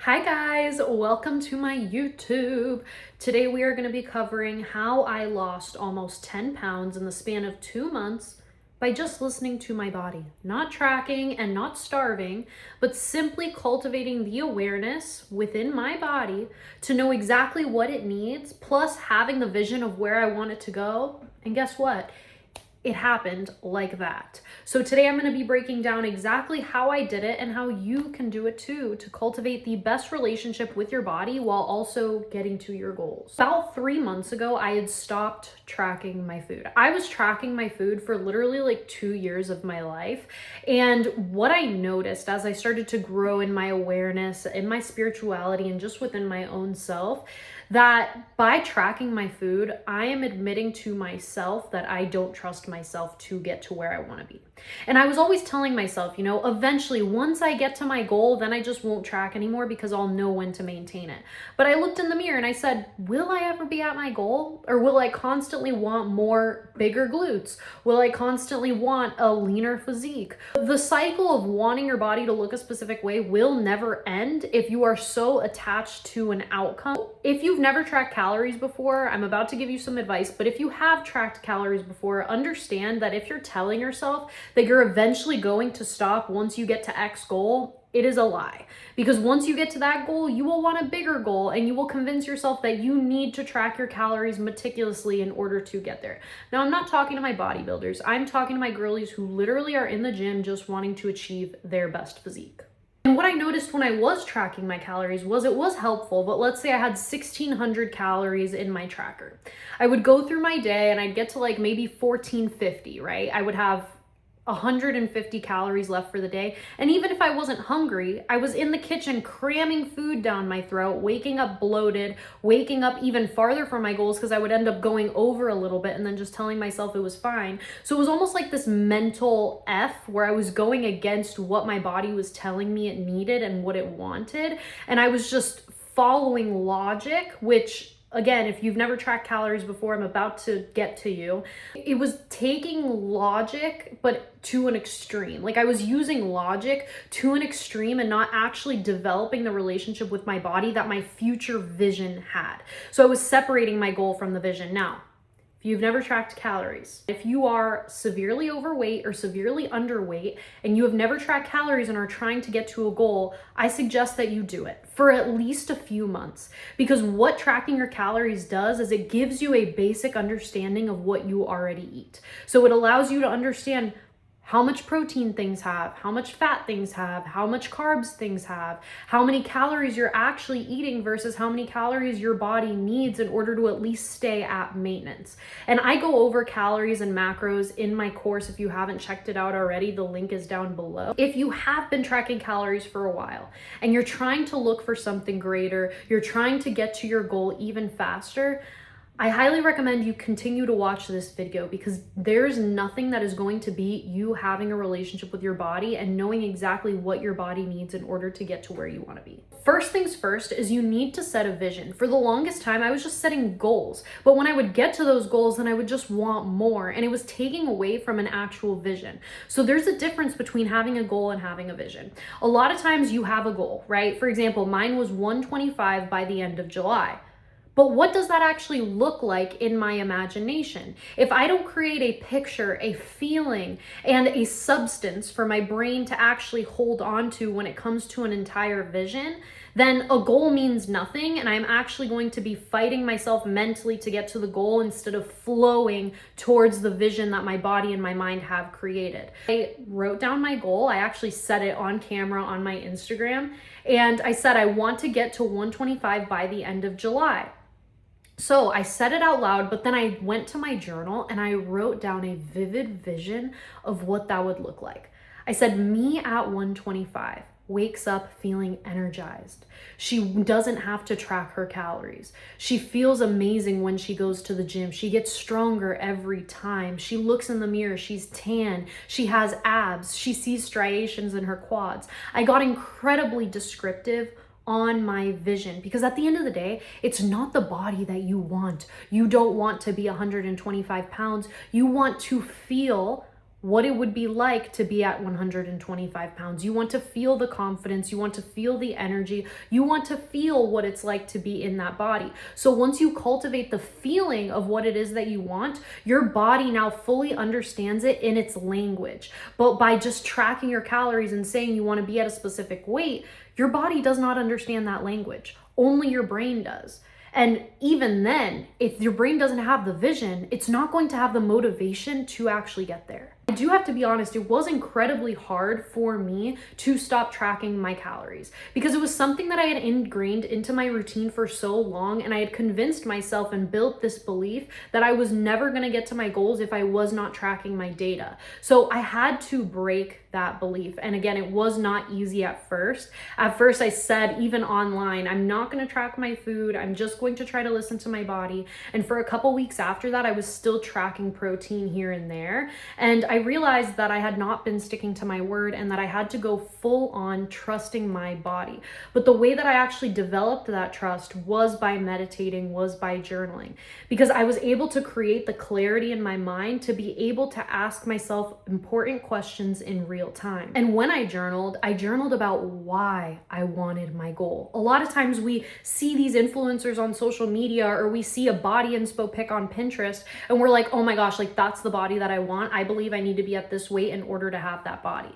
Hi guys, welcome to my YouTube. Today we are going to be covering how I lost almost 10 pounds in the span of 2 months by just listening to my body. Not tracking and not starving, but simply cultivating the awareness within my body to know exactly what it needs, plus having the vision of where I want it to go. And guess what? It happened like that. So today I'm going to be breaking down exactly how I did it and how you can do it too to cultivate the best relationship with your body while also getting to your goals. About 3 months ago, I had stopped tracking my food. I was tracking my food for literally like 2 years of my life. And what I noticed as I started to grow in my awareness, in my spirituality, and just within my own self, that by tracking my food, I am admitting to myself that I don't trust myself to get to where I want to be. And I was always telling myself, eventually once I get to my goal, then I just won't track anymore because I'll know when to maintain it. But I looked in the mirror and I said, will I ever be at my goal? Or will I constantly want more bigger glutes? Will I constantly want a leaner physique? The cycle of wanting your body to look a specific way will never end if you are so attached to an outcome. If you've never tracked calories before, I'm about to give you some advice, but if you have tracked calories before, understand that if you're telling yourself that you're eventually going to stop once you get to X goal, it is a lie. Because once you get to that goal, you will want a bigger goal and you will convince yourself that you need to track your calories meticulously in order to get there. Now, I'm not talking to my bodybuilders. I'm talking to my girlies who literally are in the gym just wanting to achieve their best physique. And what I noticed when I was tracking my calories was it was helpful, but let's say I had 1,600 calories in my tracker. I would go through my day and I'd get to like maybe 1,450, right? I would have 150 calories left for the day. And even if I wasn't hungry, I was in the kitchen cramming food down my throat, waking up bloated, waking up even farther from my goals because I would end up going over a little bit and then just telling myself it was fine. So it was almost like this mental F where I was going against what my body was telling me it needed and what it wanted. And I was just following logic, which again, if you've never tracked calories before, I'm about to get to you. It was taking logic, but to an extreme. Like I was using logic to an extreme and not actually developing the relationship with my body that my future vision had. So I was separating my goal from the vision. Now, if you've never tracked calories, if you are severely overweight or severely underweight and you have never tracked calories and are trying to get to a goal, I suggest that you do it for at least a few months. Because what tracking your calories does is it gives you a basic understanding of what you already eat. So it allows you to understand how much protein things have, how much fat things have, how much carbs things have, how many calories you're actually eating versus how many calories your body needs in order to at least stay at maintenance. And I go over calories and macros in my course. If you haven't checked it out already, the link is down below. If you have been tracking calories for a while and you're trying to look for something greater, you're trying to get to your goal even faster, I highly recommend you continue to watch this video because there's nothing that is going to beat you having a relationship with your body and knowing exactly what your body needs in order to get to where you want to be. First things first is you need to set a vision. For the longest time, I was just setting goals, but when I would get to those goals, then I would just want more, and it was taking away from an actual vision. So there's a difference between having a goal and having a vision. A lot of times you have a goal, right? For example, mine was 125 by the end of July. But what does that actually look like in my imagination? If I don't create a picture, a feeling, and a substance for my brain to actually hold on to when it comes to an entire vision, then a goal means nothing, and I'm actually going to be fighting myself mentally to get to the goal instead of flowing towards the vision that my body and my mind have created. I wrote down my goal. I actually set it on camera on my Instagram, and I said I want to get to 125 by the end of July. So I said it out loud, but then I went to my journal and I wrote down a vivid vision of what that would look like. I said, me at 125 wakes up feeling energized. She doesn't have to track her calories. She feels amazing when she goes to the gym. She gets stronger every time. She looks in the mirror. She's tan. She has abs. She sees striations in her quads. I got incredibly descriptive on my vision because at the end of the day, it's not the body that you want. You don't want to be 125 pounds. You want to feel what it would be like to be at 125 pounds. You want to feel the confidence, you want to feel the energy, you want to feel what it's like to be in that body. So once you cultivate the feeling of what it is that you want, your body now fully understands it in its language. But by just tracking your calories and saying you want to be at a specific weight, your body does not understand that language. Only your brain does. And even then, if your brain doesn't have the vision, it's not going to have the motivation to actually get there. I do have to be honest, it was incredibly hard for me to stop tracking my calories because it was something that I had ingrained into my routine for so long, and I had convinced myself and built this belief that I was never going to get to my goals if I was not tracking my data. So I had to break that belief. And again, it was not easy at first. At first, I said, even online, I'm not going to track my food. I'm just going to try to listen to my body. And for a couple weeks after that, I was still tracking protein here and there. And I realized that I had not been sticking to my word and that I had to go full on trusting my body. But the way that I actually developed that trust was by meditating, was by journaling, because I was able to create the clarity in my mind to be able to ask myself important questions in real time. And when I journaled about why I wanted my goal. A lot of times we see these influencers on social media, or we see a body inspo pic on Pinterest, and we're like, oh my gosh, like that's the body that I want. I believe I need to be at this weight in order to have that body.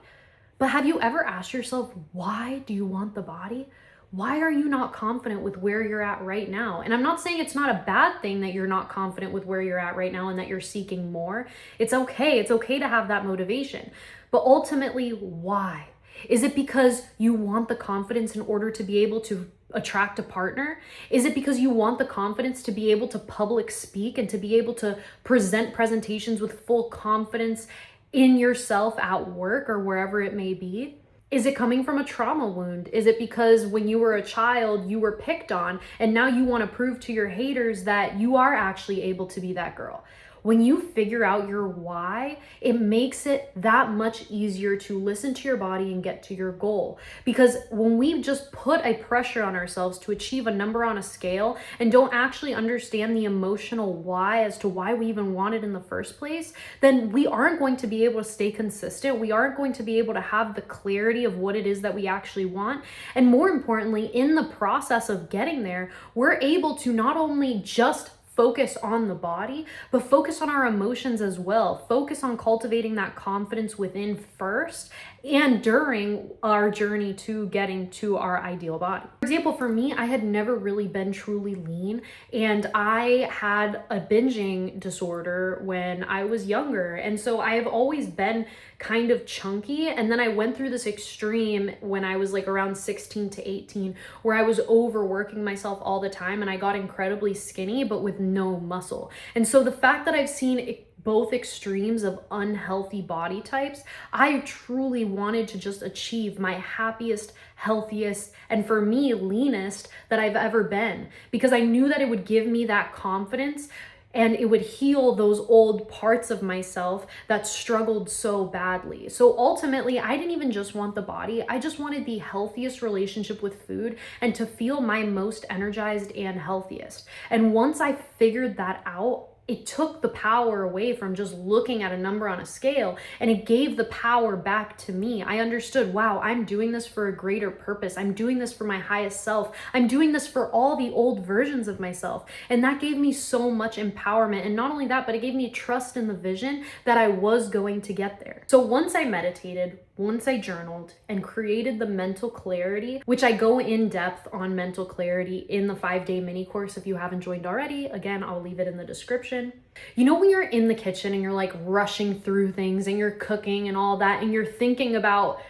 But have you ever asked yourself, why do you want the body? Why are you not confident with where you're at right now? And I'm not saying it's not a bad thing that you're not confident with where you're at right now and that you're seeking more. It's okay. It's okay to have that motivation. But ultimately, why? Is it because you want the confidence in order to be able to attract a partner? Is it because you want the confidence to be able to public speak and to be able to present presentations with full confidence in yourself at work or wherever it may be? Is it coming from a trauma wound? Is it because when you were a child, you were picked on and now you want to prove to your haters that you are actually able to be that girl? When you figure out your why, it makes it that much easier to listen to your body and get to your goal. Because when we just put a pressure on ourselves to achieve a number on a scale and don't actually understand the emotional why as to why we even want it in the first place, then we aren't going to be able to stay consistent. We aren't going to be able to have the clarity of what it is that we actually want. And more importantly, in the process of getting there, we're able to not only just focus on the body, but focus on our emotions as well. Focus on cultivating that confidence within first and during our journey to getting to our ideal body. For example, for me, I had never really been truly lean, and I had a binging disorder when I was younger. And so I have always been kind of chunky. And then I went through this extreme when I was like around 16 to 18, where I was overworking myself all the time and I got incredibly skinny, but with no muscle. And so the fact that I've seen both extremes of unhealthy body types, I truly wanted to just achieve my happiest, healthiest, and for me, leanest that I've ever been, because I knew that it would give me that confidence and it would heal those old parts of myself that struggled so badly. So ultimately, I didn't even just want the body. I just wanted the healthiest relationship with food and to feel my most energized and healthiest. And once I figured that out, it took the power away from just looking at a number on a scale, and it gave the power back to me. I understood, wow, I'm doing this for a greater purpose. I'm doing this for my highest self. I'm doing this for all the old versions of myself. And that gave me so much empowerment. And not only that, but it gave me trust in the vision that I was going to get there. So once I meditated, once I journaled and created the mental clarity, which I go in depth on mental clarity in the 5-day mini course. If you haven't joined already, again, I'll leave it in the description. You know, when you're in the kitchen and you're like rushing through things and you're cooking and all that, and you're thinking about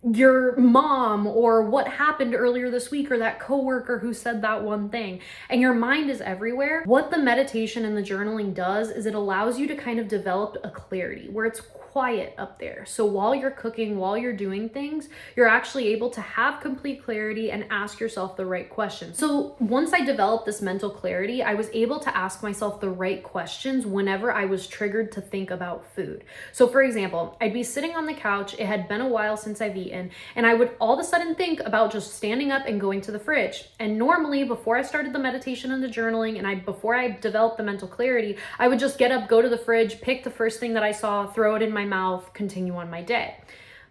your mom or what happened earlier this week or that coworker who said that one thing, and your mind is everywhere. What the meditation and the journaling does is it allows you to kind of develop a clarity where it's quiet up there. So while you're cooking, while you're doing things, you're actually able to have complete clarity and ask yourself the right questions. So once I developed this mental clarity, I was able to ask myself the right questions whenever I was triggered to think about food. So for example, I'd be sitting on the couch, it had been a while since I've eaten, and I would all of a sudden think about just standing up and going to the fridge. And normally before I started the meditation and the journaling before I developed the mental clarity, I would just get up, go to the fridge, pick the first thing that I saw, throw it in my my mouth, continue on my day.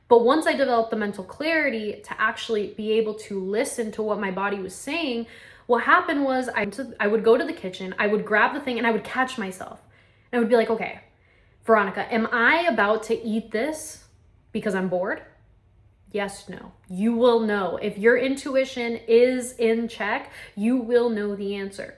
But once I developed the mental clarity to actually be able to listen to what my body was saying, what happened was I would go to the kitchen, I would grab the thing, and I would catch myself. And I would be like, okay, Veronica, am I about to eat this because I'm bored? Yes, no. You will know. If your intuition is in check, you will know the answer.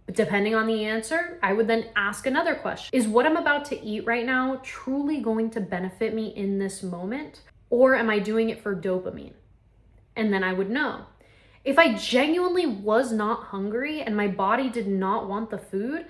But depending on the answer, I would then ask another question. Is what I'm about to eat right now truly going to benefit me in this moment? Or am I doing it for dopamine? And then I would know. If I genuinely was not hungry and my body did not want the food,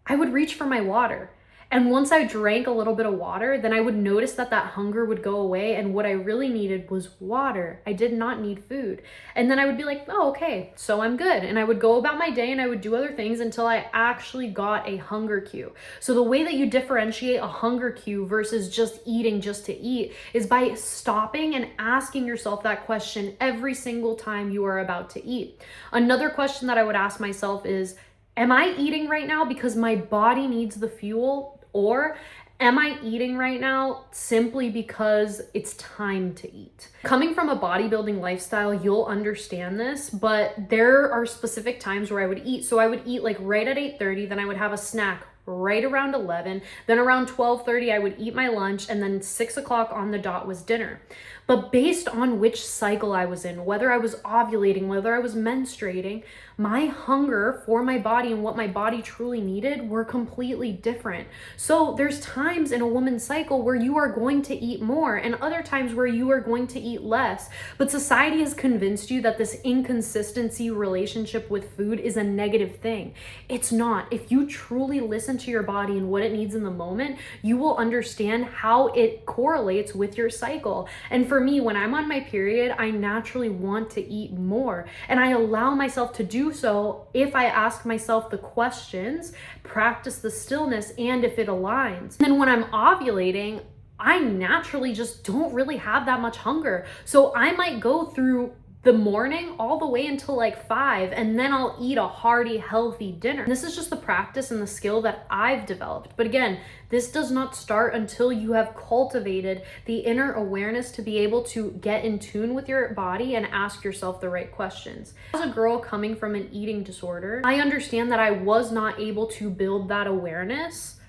I would reach for my water. And once I drank a little bit of water, then I would notice that that hunger would go away, and what I really needed was water. I did not need food. And then I would be like, oh, okay, so I'm good. And I would go about my day and I would do other things until I actually got a hunger cue. So the way that you differentiate a hunger cue versus just eating just to eat is by stopping and asking yourself that question every single time you are about to eat. Another question that I would ask myself is, am I eating right now because my body needs the fuel? Or am I eating right now simply because it's time to eat? Coming from a bodybuilding lifestyle, you'll understand this, but there are specific times where I would eat. So I would eat like right at 8:30, then I would have a snack right around 11, then around 12:30 I would eat my lunch, and then 6 o'clock on the dot was dinner. But based on which cycle I was in, whether I was ovulating, whether I was menstruating, my hunger for my body and what my body truly needed were completely different. So there's times in a woman's cycle where you are going to eat more and other times where you are going to eat less. But society has convinced you that this inconsistency relationship with food is a negative thing. It's not. If you truly listen to your body and what it needs in the moment, you will understand how it correlates with your cycle. And for me, when I'm on my period, I naturally want to eat more, and I allow myself to do so if I ask myself the questions, practice the stillness, and if it aligns. And then when I'm ovulating, I naturally just don't really have that much hunger. So I might go through the morning all the way until like 5, and then I'll eat a hearty, healthy dinner. And this is just the practice and the skill that I've developed. But again, this does not start until you have cultivated the inner awareness to be able to get in tune with your body and ask yourself the right questions. As a girl coming from an eating disorder, I understand that I was not able to build that awareness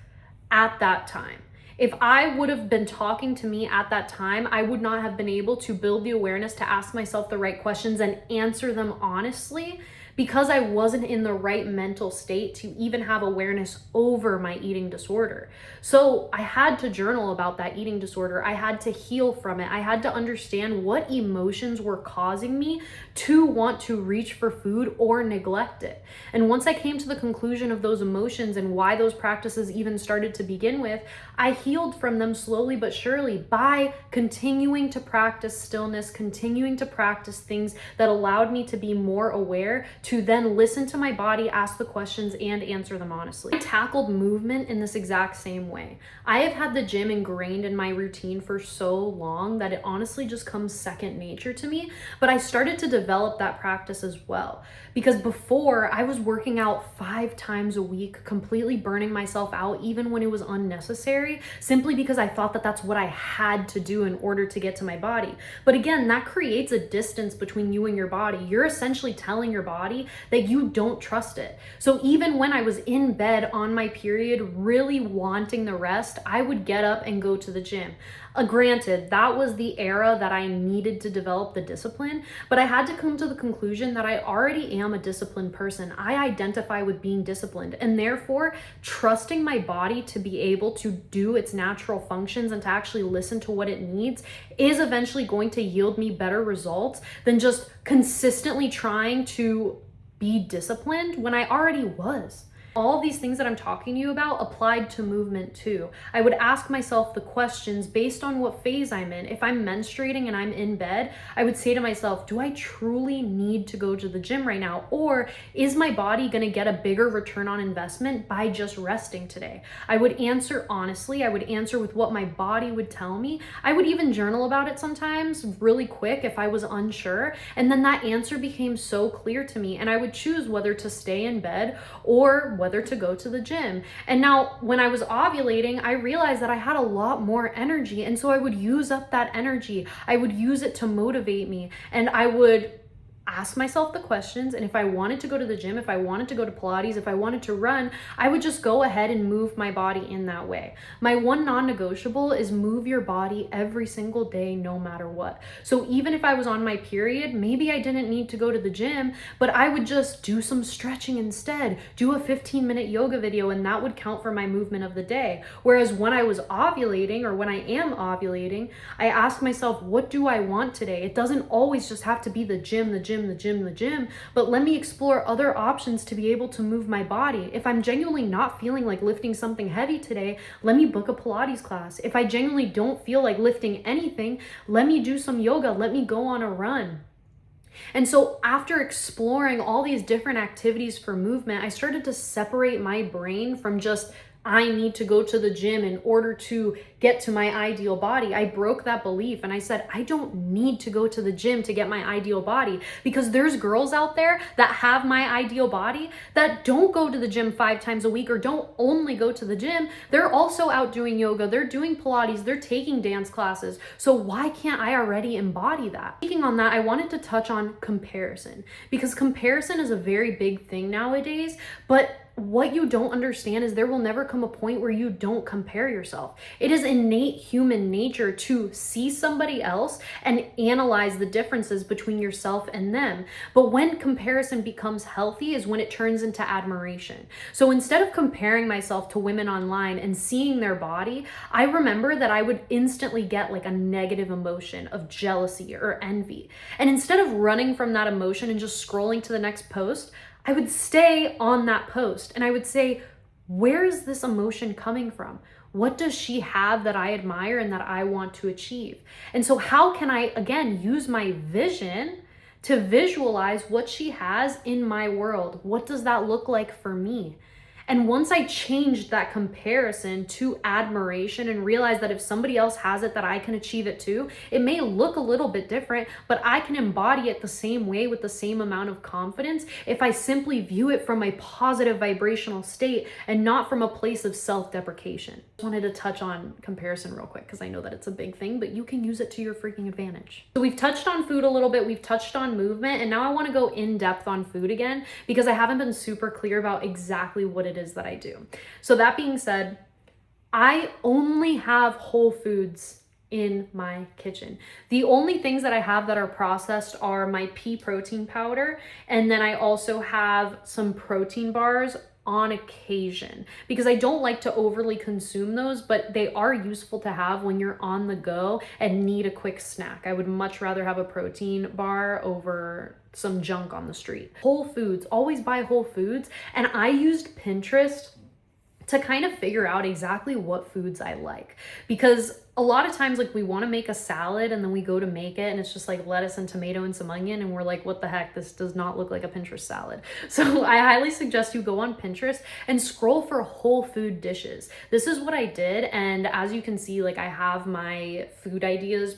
at that time. If I would have been talking to me at that time, I would not have been able to build the awareness to ask myself the right questions and answer them honestly, because I wasn't in the right mental state to even have awareness over my eating disorder. So I had to journal about that eating disorder. I had to heal from it. I had to understand what emotions were causing me to want to reach for food or neglect it. And once I came to the conclusion of those emotions and why those practices even started to begin with, I healed from them slowly but surely by continuing to practice stillness, continuing to practice things that allowed me to be more aware, to then listen to my body, ask the questions, and answer them honestly. I tackled movement in this exact same way. I have had the gym ingrained in my routine for so long that it honestly just comes second nature to me, but I started to develop that practice as well. Because before, I was working out 5 times a week, completely burning myself out even when it was unnecessary, simply because I thought that that's what I had to do in order to get to my body. But again, that creates a distance between you and your body. You're essentially telling your body that you don't trust it. So even when I was in bed on my period, really wanting the rest, I would get up and go to the gym. Granted, that was the era that I needed to develop the discipline, but I had to come to the conclusion that I already am a disciplined person. I identify with being disciplined, and therefore trusting my body to be able to do its natural functions and to actually listen to what it needs is eventually going to yield me better results than just consistently trying to be disciplined when I already was. All these things that I'm talking to you about applied to movement too. I would ask myself the questions based on what phase I'm in. If I'm menstruating and I'm in bed, I would say to myself, do I truly need to go to the gym right now? Or is my body gonna get a bigger return on investment by just resting today? I would answer honestly. I would answer with what my body would tell me. I would even journal about it sometimes really quick if I was unsure. And then that answer became so clear to me, and I would choose whether to stay in bed or whether whether to go to the gym. And now when I was ovulating, I realized that I had a lot more energy. And so I would use up that energy. I would use it to motivate me. And I would ask myself the questions, and if I wanted to go to the gym, if I wanted to go to Pilates, if I wanted to run, I would just go ahead and move my body in that way. My one non-negotiable is move your body every single day, no matter what. So even if I was on my period, maybe I didn't need to go to the gym, but I would just do some stretching instead, do a 15-minute yoga video, and that would count for my movement of the day. Whereas when I was ovulating, or when I am ovulating, I ask myself, what do I want today? It doesn't always just have to be the gym, but let me explore other options to be able to move my body. If I'm genuinely not feeling like lifting something heavy today, let me book a Pilates class. If I genuinely don't feel like lifting anything, let me do some yoga, let me go on a run. And so after exploring all these different activities for movement, I started to separate my brain from just I need to go to the gym in order to get to my ideal body. I broke that belief and I said, I don't need to go to the gym to get my ideal body, because there's girls out there that have my ideal body that don't go to the gym 5 times a week, or don't only go to the gym. They're also out doing yoga, they're doing Pilates, they're taking dance classes. So why can't I already embody that? Speaking on that, I wanted to touch on comparison, because comparison is a very big thing nowadays, but what you don't understand is there will never come a point where you don't compare yourself. It is innate human nature to see somebody else and analyze the differences between yourself and them. But when comparison becomes healthy is when it turns into admiration. So instead of comparing myself to women online and seeing their body, I remember that I would instantly get like a negative emotion of jealousy or envy. And instead of running from that emotion and just scrolling to the next post, I would stay on that post and I would say, where is this emotion coming from? What does she have that I admire and that I want to achieve? And so how can I, again, use my vision to visualize what she has in my world? What does that look like for me? And once I changed that comparison to admiration and realized that if somebody else has it, that I can achieve it too, it may look a little bit different, but I can embody it the same way with the same amount of confidence if I simply view it from a positive vibrational state and not from a place of self-deprecation. I wanted to touch on comparison real quick because I know that it's a big thing, but you can use it to your freaking advantage. So we've touched on food a little bit, we've touched on movement, and now I want to go in depth on food again because I haven't been super clear about exactly what it is that I do. So that being said, I only have whole foods in my kitchen. The only things that I have that are processed are my pea protein powder, and then I also have some protein bars on occasion because I don't like to overly consume those, but they are useful to have when you're on the go and need a quick snack. I would much rather have a protein bar over some junk on the street. Whole foods, always buy whole foods. And I used Pinterest to kind of figure out exactly what foods I like, because a lot of times like we want to make a salad and then we go to make it and it's just like lettuce and tomato and some onion and we're like, what the heck, this does not look like a Pinterest salad. So I highly suggest you go on Pinterest and scroll for whole food dishes. This is what I did, and as you can see, like I have my food ideas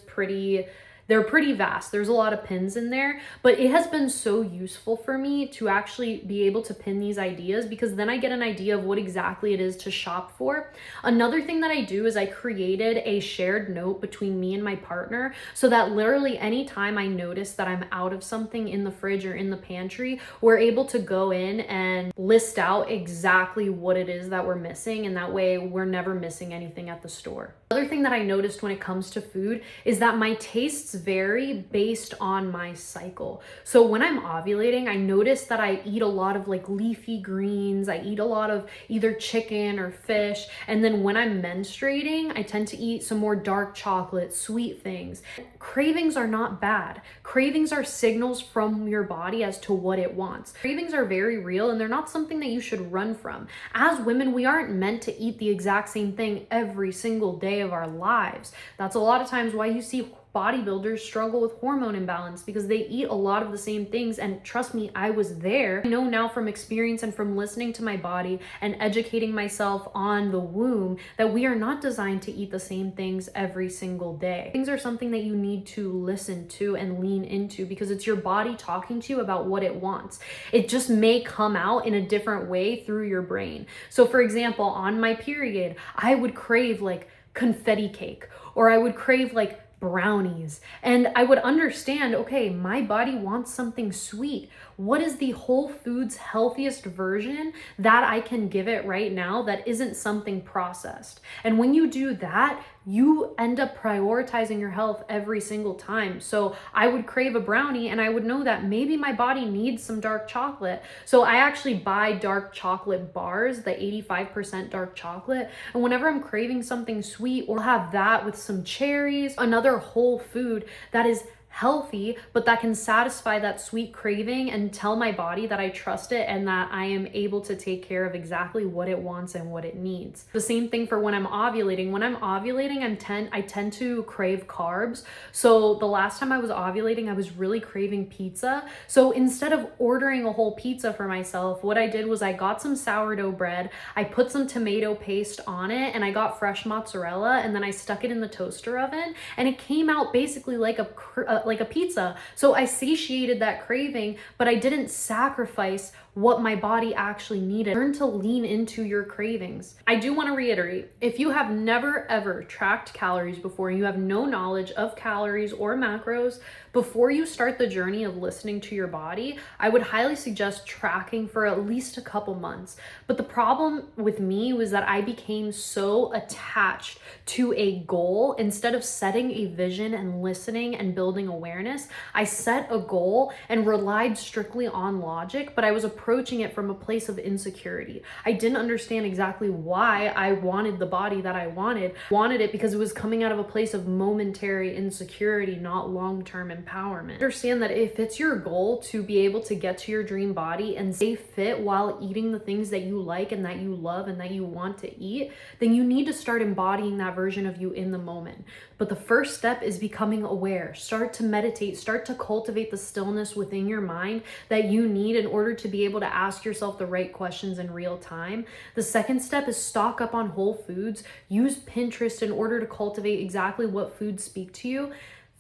they're pretty vast. There's a lot of pins in there, but it has been so useful for me to actually be able to pin these ideas because then I get an idea of what exactly it is to shop for. Another thing that I do is I created a shared note between me and my partner so that literally anytime I notice that I'm out of something in the fridge or in the pantry, we're able to go in and list out exactly what it is that we're missing, and that way we're never missing anything at the store. Another thing that I noticed when it comes to food is that my tastes vary based on my cycle. So when I'm ovulating, I notice that I eat a lot of like leafy greens, I eat a lot of either chicken or fish, and then when I'm menstruating, I tend to eat some more dark chocolate, sweet things. Cravings are not bad. Cravings are signals from your body as to what it wants. Cravings are very real and they're not something that you should run from. As women, we aren't meant to eat the exact same thing every single day of our lives. That's a lot of times why you see bodybuilders struggle with hormone imbalance because they eat a lot of the same things. And trust me, I was there. I know now from experience and from listening to my body and educating myself on the womb that we are not designed to eat the same things every single day. Things are something that you need to listen to and lean into because it's your body talking to you about what it wants. It just may come out in a different way through your brain. So for example, on my period, I would crave like confetti cake, or I would crave like brownies, and I would understand, okay, my body wants something sweet. What is the Whole Foods healthiest version that I can give it right now that isn't something processed? And when you do that, you end up prioritizing your health every single time. So I would crave a brownie and I would know that maybe my body needs some dark chocolate. So I actually buy dark chocolate bars, the 85% dark chocolate. And whenever I'm craving something sweet, or have that with some cherries, another whole food that is healthy, but that can satisfy that sweet craving and tell my body that I trust it and that I am able to take care of exactly what it wants and what it needs. The same thing for when I'm ovulating. When I'm ovulating, I tend to crave carbs. So the last time I was ovulating, I was really craving pizza. So instead of ordering a whole pizza for myself, what I did was I got some sourdough bread, I put some tomato paste on it, and I got fresh mozzarella, and then I stuck it in the toaster oven, and it came out basically like a pizza. So I satiated that craving, but I didn't sacrifice what my body actually needed. Learn to lean into your cravings. I do want to reiterate, if you have never ever tracked calories before, you have no knowledge of calories or macros, before you start the journey of listening to your body, I would highly suggest tracking for at least a couple months. But the problem with me was that I became so attached to a goal. Instead of setting a vision and listening and building awareness, I set a goal and relied strictly on logic, but I was approaching it from a place of insecurity. I didn't understand exactly why I wanted the body that I wanted. Wanted it because it was coming out of a place of momentary insecurity, not long-term empowerment. Understand that if it's your goal to be able to get to your dream body and stay fit while eating the things that you like and that you love and that you want to eat, then you need to start embodying that version of you in the moment. But the first step is becoming aware. Start to meditate, start to cultivate the stillness within your mind that you need in order to be able to ask yourself the right questions in real time. The second step is stock up on whole foods. Use Pinterest in order to cultivate exactly what foods speak to you.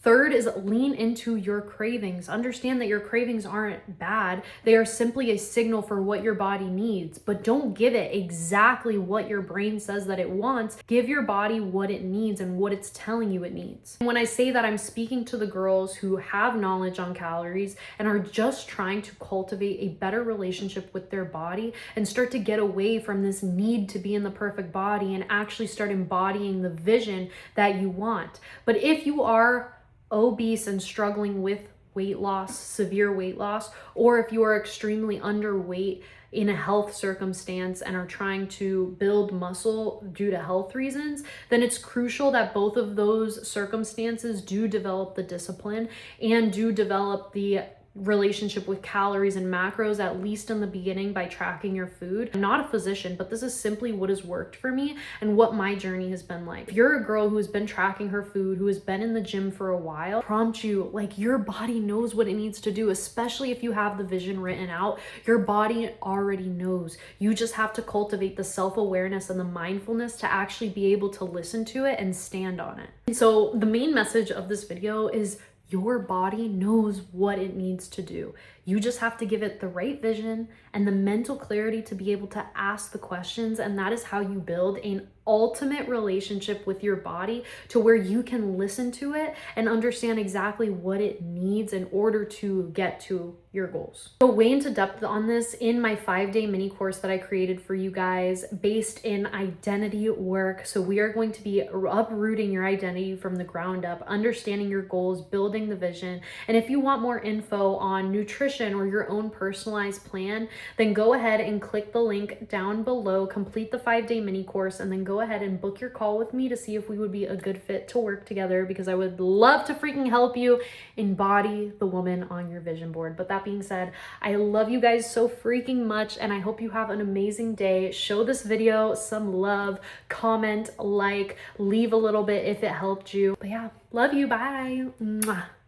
Third is lean into your cravings. Understand that your cravings aren't bad. They are simply a signal for what your body needs, but don't give it exactly what your brain says that it wants. Give your body what it needs and what it's telling you it needs. When I say that, I'm speaking to the girls who have knowledge on calories and are just trying to cultivate a better relationship with their body and start to get away from this need to be in the perfect body and actually start embodying the vision that you want. But if you are obese and struggling with weight loss, severe weight loss, or if you are extremely underweight in a health circumstance and are trying to build muscle due to health reasons, then it's crucial that both of those circumstances do develop the discipline and do develop the relationship with calories and macros, at least in the beginning, by tracking your food. I'm not a physician, but this is simply what has worked for me and what my journey has been like. If you're a girl who has been tracking her food, who has been in the gym for a while, prompt you, like, your body knows what it needs to do, especially if you have the vision written out. Your body already knows. You just have to cultivate the self-awareness and the mindfulness to actually be able to listen to it and stand on it. And so the main message of this video is your body knows what it needs to do. You just have to give it the right vision and the mental clarity to be able to ask the questions. And that is how you build an ultimate relationship with your body, to where you can listen to it and understand exactly what it needs in order to get to your goals. Go way into depth on this in my 5-day mini course that I created for you guys based in identity work. So we are going to be uprooting your identity from the ground up, understanding your goals, building the vision. And if you want more info on nutrition, nutrition or your own personalized plan, then go ahead and click the link down below, complete the 5-day mini course, and then go ahead and book your call with me to see if we would be a good fit to work together, because I would love to freaking help you embody the woman on your vision board. But that being said, I love you guys so freaking much, and I hope you have an amazing day. Show this video some love, comment, like, leave a little bit if it helped you. But yeah, love you. Bye. Mwah.